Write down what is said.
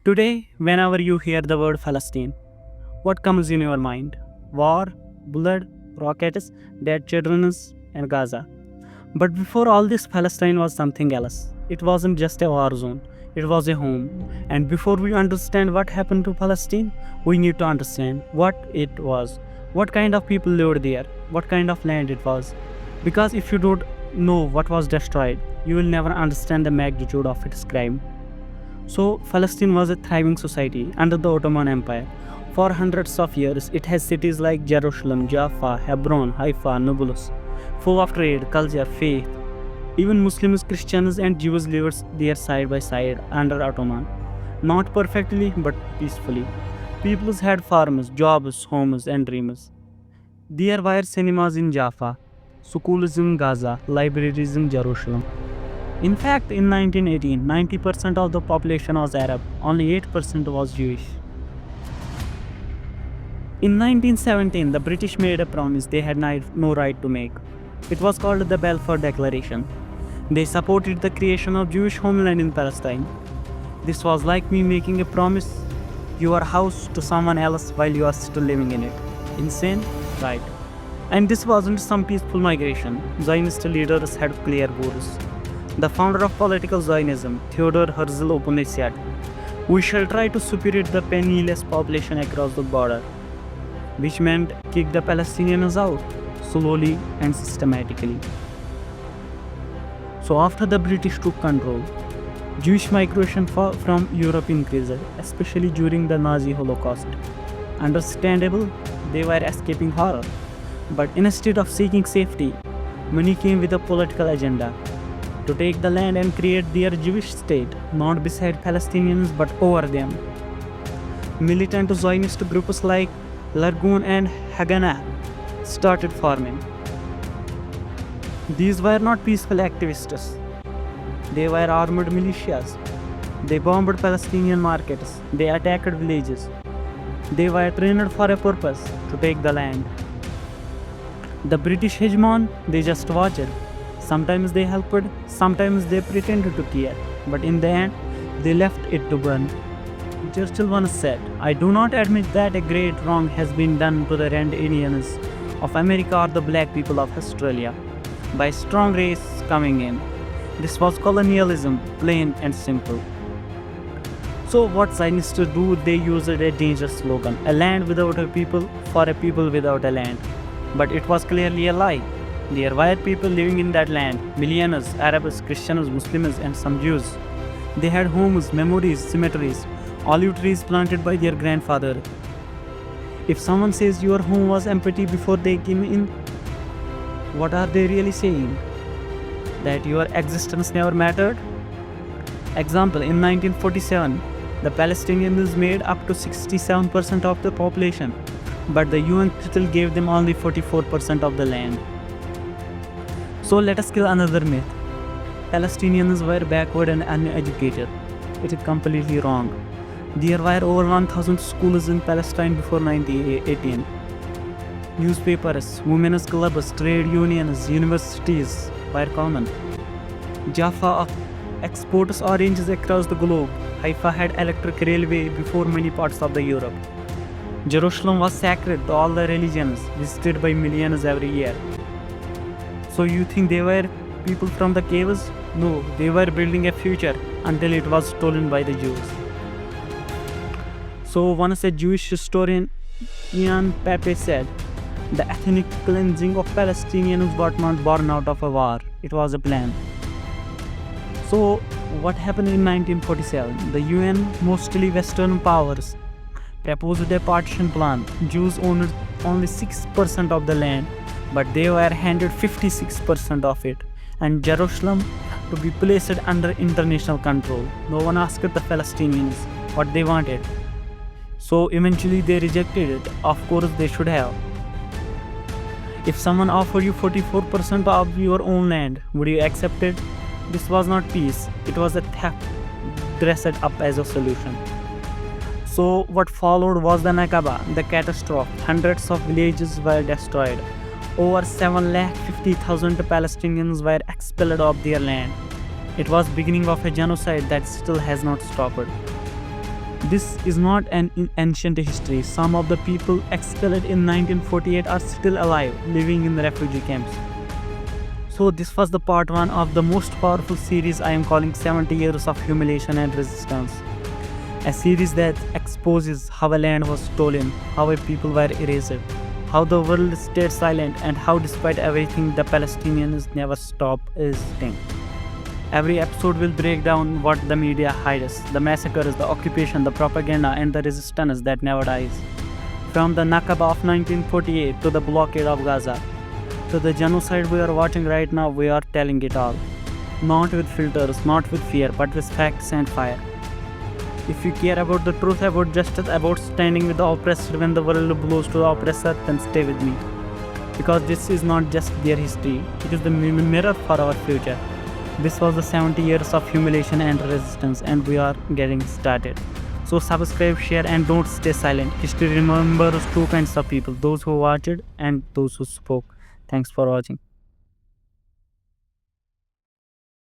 Today, whenever you hear the word Palestine, what comes in your mind? War, blood, rockets, dead children, and Gaza. But before all this, Palestine was something else. It wasn't just a war zone, it was a home. And before we understand what happened to Palestine, we need to understand what it was, what kind of people lived there, what kind of land it was. Because if you don't know what was destroyed, you will never understand the magnitude of its crime. So, Palestine was a thriving society under the Ottoman Empire. For hundreds of years, it has cities like Jerusalem, Jaffa, Hebron, Haifa, Nablus, full of trade, culture, faith. Even Muslims, Christians, and Jews lived there side by side under Ottoman. Not perfectly, but peacefully. Peoples had farms, jobs, homes, and dreams. There were cinemas in Jaffa, schools in Gaza, libraries in Jerusalem. In fact, in 1918, 90% of the population was Arab, only 8% was Jewish. In 1917, the British made a promise they had no right to make. It was called the Balfour Declaration. They supported the creation of Jewish homeland in Palestine. This was like me making a promise your house to someone else while you are still living in it. Insane? Right. And this wasn't some peaceful migration. Zionist leaders had clear goals. The founder of political Zionism, Theodor Herzl, openly said, "We shall try to separate the penniless population across the border," which meant kick the Palestinians out, slowly and systematically. So after the British took control, Jewish migration from Europe increased, especially during the Nazi Holocaust. Understandable, they were escaping horror. But instead of seeking safety, many came with a political agenda to take the land and create their Jewish state, not beside Palestinians but over them. Militant Zionist groups like Largun and Haganah started forming. These were not peaceful activists, they were armed militias. They bombed Palestinian markets, they attacked villages. They were trained for a purpose, to take the land. The British hegemon, they just watched. Sometimes they helped, sometimes they pretended to care, but in the end, they left it to burn. Churchill once said, "I do not admit that a great wrong has been done to the Red Indians of America or the black people of Australia by a strong race coming in. This was colonialism, plain and simple." So what Zionists do, they used a dangerous slogan, a land without a people for a people without a land. But it was clearly a lie. There were people living in that land, millions, Arabs, Christians, Muslims, and some Jews. They had homes, memories, cemeteries, olive trees planted by their grandfather. If someone says your home was empty before they came in, what are they really saying? That your existence never mattered? Example, in 1947, the Palestinians made up to 67% of the population, but the UN still gave them only 44% of the land. So let us kill another myth. Palestinians were backward and uneducated. It is completely wrong. There were over 1,000 schools in Palestine before 1918. Newspapers, women's clubs, trade unions, universities were common. Jaffa exports oranges across the globe. Haifa had electric railway before many parts of the Europe. Jerusalem was sacred to all the religions, visited by millions every year. So you think they were people from the caves? No, they were building a future until it was stolen by the Jews. So once a Jewish historian, Ian Pape, said, "The ethnic cleansing of Palestinians was not born out of a war, it was a plan." So what happened in 1947? The UN, mostly Western powers, proposed a partition plan. Jews owned only 6% of the land, but they were handed 56% of it, and Jerusalem to be placed under international control. No one asked the Palestinians what they wanted. So eventually they rejected it. Of course they should have. If someone offered you 44% of your own land, would you accept it? This was not peace, it was a theft dressed up as a solution. So what followed was the Nakaba, the catastrophe. Hundreds of villages were destroyed. Over 750,000 Palestinians were expelled of their land. It was beginning of a genocide that still has not stopped. This is not an ancient history. Some of the people expelled in 1948 are still alive, living in the refugee camps. So this was the part 1 of the most powerful series I am calling 70 Years of Humiliation and Resistance. A series that exposes how a land was stolen, how a people were erased, how the world stayed silent, and how despite everything the Palestinians never stopped existing. Every episode will break down what the media hides, the massacres, the occupation, the propaganda, and the resistance that never dies. From the Nakba of 1948 to the blockade of Gaza, to the genocide we are watching right now, we are telling it all. Not with filters, not with fear, but with facts and fire. If you care about the truth, about justice, about standing with the oppressed when the world blows to the oppressor, then stay with me. Because this is not just their history, it is the mirror for our future. This was the 70 years of humiliation and resistance, and we are getting started. So subscribe, share, and don't stay silent. History remembers two kinds of people, those who watched and those who spoke. Thanks for watching.